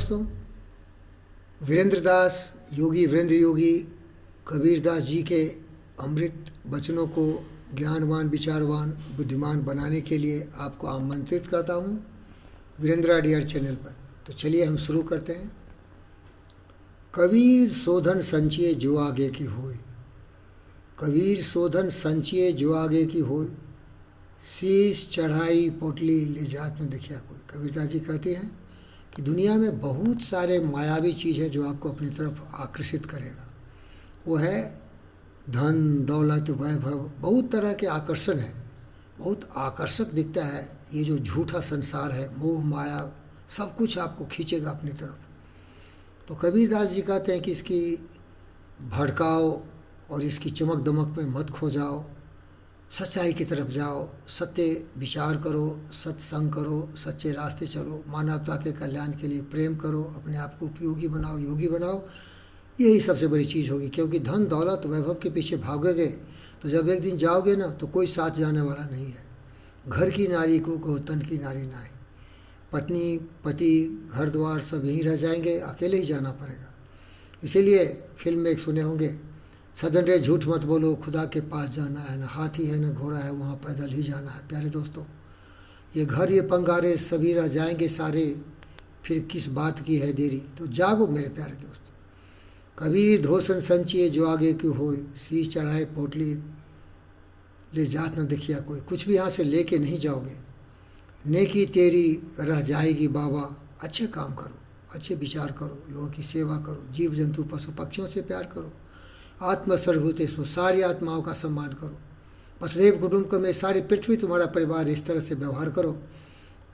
दोस्तों, वीरेंद्र दास योगी वीरेंद्र योगी कबीर दास जी के अमृत वचनों को ज्ञानवान विचारवान बुद्धिमान बनाने के लिए आपको आमंत्रित करता हूँ वीरेंद्र आडियर चैनल पर। तो चलिए हम शुरू करते हैं। कबीर शोधन संचिए जो आगे की होए, कबीर शोधन संचिए जो आगे की होए, शीश चढ़ाई पोटली ले जात न देखिया कोई। कबीरदास जी कहते हैं कि दुनिया में बहुत सारे मायावी चीज़ है जो आपको अपनी तरफ आकर्षित करेगा। वो है धन दौलत वैभव, बहुत तरह के आकर्षण है, बहुत आकर्षक दिखता है। ये जो झूठा संसार है, मोह माया, सब कुछ आपको खींचेगा अपनी तरफ। तो कबीरदास जी कहते हैं कि इसकी भड़काओ और इसकी चमक दमक में मत खो जाओ, सच्चाई की तरफ जाओ, सत्य विचार करो, सत्संग करो, सच्चे रास्ते चलो, मानवता के कल्याण के लिए प्रेम करो, अपने आप को उपयोगी बनाओ, योगी बनाओ। यही सबसे बड़ी चीज़ होगी, क्योंकि धन दौलत वैभव के पीछे भागोगे तो जब एक दिन जाओगे ना तो कोई साथ जाने वाला नहीं है। घर की नारी को कहो तन की नारी ना है। पत्नी पति घर द्वार सब यहीं रह जाएंगे, अकेले ही जाना पड़ेगा। इसीलिए फिल्म में एक सुने होंगे, सजन रे झूठ मत बोलो, खुदा के पास जाना है, न हाथी है न घोड़ा है, वहाँ पैदल ही जाना है। प्यारे दोस्तों, ये घर ये पंगारे सभी रह जाएंगे सारे, फिर किस बात की है देरी। तो जागो मेरे प्यारे दोस्त। कबीर धोसन संचिए जो आगे की होए, शीश चढ़ाए पोटली ले जात न देखिया कोई। कुछ भी यहाँ से लेके नहीं जाओगे, नेकी तेरी रह जाएगी बाबा। अच्छे काम करो, अच्छे विचार करो, लोगों की सेवा करो, जीव जंतु पशु पक्षियों से प्यार करो, आत्मा सर्वभूतेषु, सारी आत्माओं का सम्मान करो। वसुधैव कुटुंबकम में सारी पृथ्वी तुम्हारा परिवार, इस तरह से व्यवहार करो।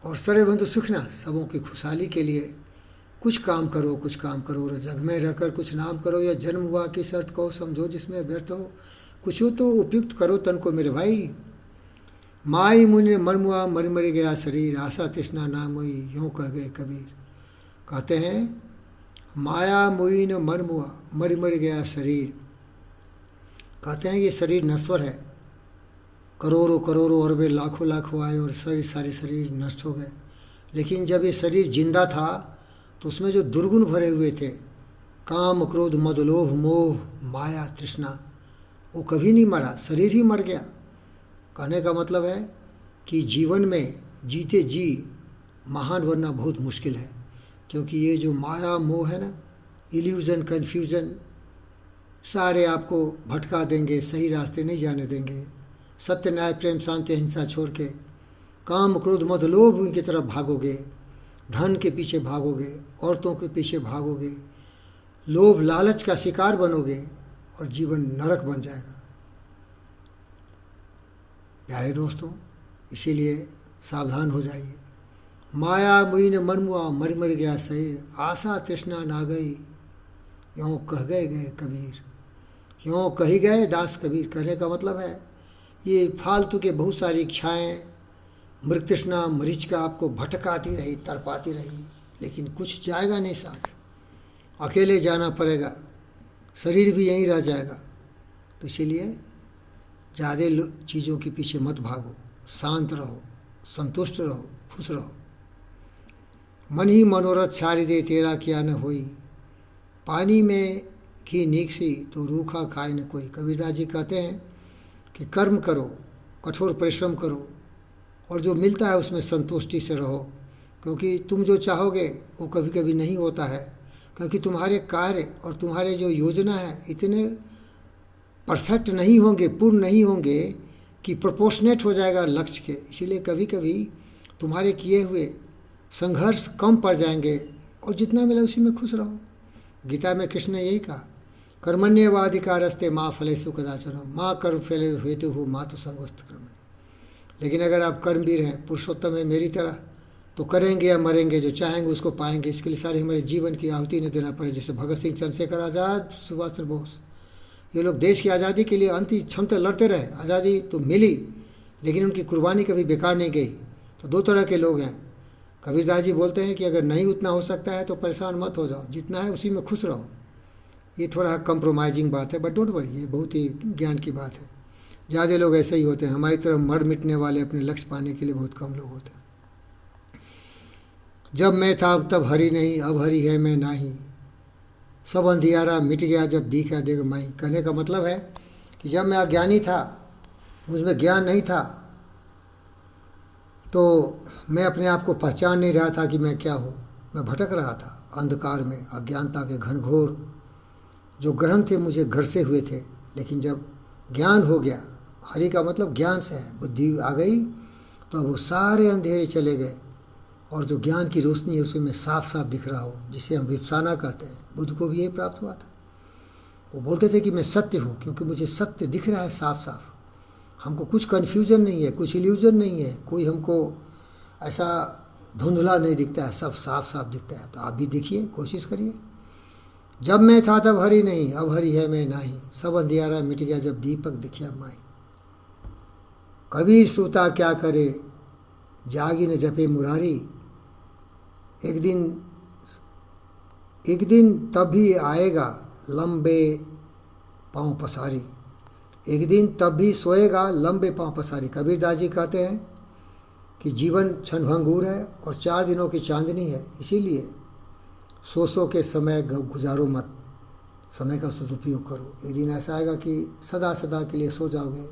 और सर्वे बंधु सुखना, सबों की खुशहाली के लिए कुछ काम करो, कुछ काम करो। और जग में रहकर कुछ नाम करो, या जन्म हुआ की शर्त कहो समझो जिसमें व्यर्थ हो। कुछ हो तो उपयुक्त करो तन को मेरे भाई। माई मुनि मरमुआ मर मर गया शरीर, आशा तृष्णा ना मोई, यूँ कह गए कबीर। कहते हैं माया मोई न मरमुआ मर मर गया शरीर। कहते हैं ये शरीर नश्वर है, करोड़ों करोड़ों अरबे लाखों लाखों आए और सारे शरीर नष्ट हो गए। लेकिन जब ये शरीर जिंदा था तो उसमें जो दुर्गुण भरे हुए थे, काम क्रोध मद लोभ मोह माया तृष्णा, वो कभी नहीं मरा, शरीर ही मर गया। कहने का मतलब है कि जीवन में जीते जी महान बनना बहुत मुश्किल है, क्योंकि ये जो माया मोह है ना, इल्यूजन कन्फ्यूजन, सारे आपको भटका देंगे, सही रास्ते नहीं जाने देंगे। सत्य न्याय प्रेम शांति अहिंसा छोड़ के काम क्रोध मद लोभ उनकी तरफ भागोगे, धन के पीछे भागोगे, औरतों के पीछे भागोगे, लोभ लालच का शिकार बनोगे और जीवन नरक बन जाएगा। प्यारे दोस्तों, इसीलिए सावधान हो जाइए। माया मुई न मनमुआ मर मर गया शरीर, आशा तृष्णा ना गई, यूँ कह गए कबीर। यूँ कही गए दास कबीर। कहने का मतलब है ये फालतू के बहुत सारी इच्छाएँ, मृग तृष्णा मरीचिका आपको भटकाती रही, तड़पाती रही, लेकिन कुछ जाएगा नहीं साथ, अकेले जाना पड़ेगा, शरीर भी यहीं रह जाएगा। तो इसीलिए ज़्यादा चीज़ों के पीछे मत भागो, शांत रहो, संतुष्ट रहो, खुश रहो। मन ही मनोरथ छाड़ी दे तेरा क्या न होई, पानी में घी नीकसी तो रूखा खाए न कोई। कबीरदास जी कहते हैं कि कर्म करो, कठोर परिश्रम करो, और जो मिलता है उसमें संतुष्टि से रहो, क्योंकि तुम जो चाहोगे वो कभी कभी नहीं होता है, क्योंकि तुम्हारे कार्य और तुम्हारे जो योजना है इतने परफेक्ट नहीं होंगे, पूर्ण नहीं होंगे कि प्रोपोर्शनेट हो जाएगा लक्ष्य के। इसीलिए कभी कभी तुम्हारे किए हुए संघर्ष कम पड़ जाएंगे, और जितना मिला उसी में खुश रहो। गीता में कृष्ण ने यही कहा, कर्मण्येवाधिकारस्ते माँ फलेषु कदाचन माँ कर्म फले हेतु हो माँ तो संगोस्त कर्म। लेकिन अगर आप कर्मवीर हैं, पुरुषोत्तम है मेरी तरह, तो करेंगे या मरेंगे, जो चाहेंगे उसको पाएंगे। इसके लिए सारे हमारे जीवन की आहुति न देना पड़े। जैसे भगत सिंह, चंद्रशेखर आज़ाद, सुभाष चंद्र बोस, ये लोग देश की आज़ादी के लिए अंतिम क्षमता लड़ते रहे। आज़ादी तो मिली, लेकिन उनकी कुर्बानी कभी बेकार नहीं गई। तो दो तरह के लोग हैं। कबीरदास जी बोलते हैं कि अगर नहीं उतना हो सकता है तो परेशान मत हो जाओ, जितना है उसी में खुश रहो। ये थोड़ा कंप्रोमाइजिंग बात है, बट डोंट वरी, ये बहुत ही ज्ञान की बात है। ज़्यादा लोग ऐसे ही होते हैं, हमारी तरफ मर मिटने वाले, अपने लक्ष्य पाने के लिए बहुत कम लोग होते हैं। जब मैं था तब हरि नहीं, अब हरि है मैं नाही। सब अंधियारा मिट गया जब दिखा देख माई। कहने का मतलब है कि जब मैं अज्ञानी था, मुझ में ज्ञान नहीं था, तो मैं अपने आप को पहचान नहीं रहा था कि मैं क्या हूँ। मैं भटक रहा था अंधकार में, अज्ञानता के घनघोर जो ग्रहण थे मुझे घर से हुए थे। लेकिन जब ज्ञान हो गया, हरि का मतलब ज्ञान से है, बुद्धि आ गई तो अब वो सारे अंधेरे चले गए और जो ज्ञान की रोशनी है उसमें साफ साफ दिख रहा हो, जिसे हम विपसाना कहते हैं। बुद्ध को भी यही प्राप्त हुआ था। वो बोलते थे कि मैं सत्य हूँ, क्योंकि मुझे सत्य दिख रहा है साफ साफ। हमको कुछ कन्फ्यूजन नहीं है, कुछ इल्यूजन नहीं है, कोई हमको ऐसा धुंधला नहीं दिखता है, सब साफ साफ दिखता है। तो आप भी देखिए, कोशिश करिए। जब मैं था तब हरि नहीं, अब हरि है मैं नाही। सब अंधियारा मिट गया जब दीपक दिखा माई। कबीर सूता क्या करे, जागी न जपे मुरारी। एक दिन तब भी आएगा लंबे पाँव पसारी। एक दिन तब भी सोएगा लंबे पाँव पसारी। कबीरदास जी कहते हैं कि जीवन क्षणभंगुर है और 4 दिनों की चांदनी है, इसीलिए सो के समय गुजारो मत, समय का सदुपयोग करो। एक दिन ऐसा आएगा कि सदा सदा के लिए सो जाओगे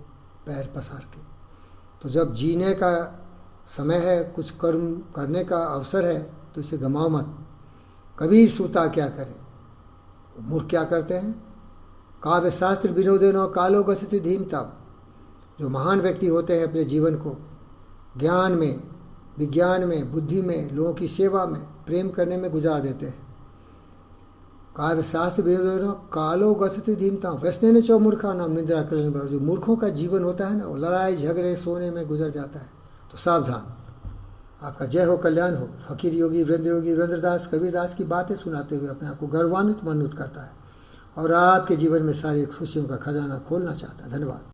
पैर पसार के। तो जब जीने का समय है, कुछ कर्म करने का अवसर है, तो इसे गंवाओ मत। कबीर सूता क्या करे, मूर्ख क्या करते हैं। काव्य शास्त्र विनोदेनो कालो गसति धीमताम। जो महान व्यक्ति होते हैं अपने जीवन को ज्ञान में, विज्ञान में, बुद्धि में, लोगों की सेवा में, प्रेम करने में गुजार देते हैं। काव्य शास्त्र विनोदेनो कालो गसति धीमताम व्यसने चौ मूर्खा नाम निद्रा कल्याण। जो मूर्खों का जीवन होता है ना, वो लड़ाई झगड़े सोने में गुजर जाता है। तो सावधान। आपका जय हो, कल्याण हो। फकीर योगी वीरेंद्रदास कबीरदास की बातें सुनाते हुए अपने आप को गौरवान्वित मनोत करता है और आपके जीवन में सारी खुशियों का खजाना खोलना चाहता है। धन्यवाद।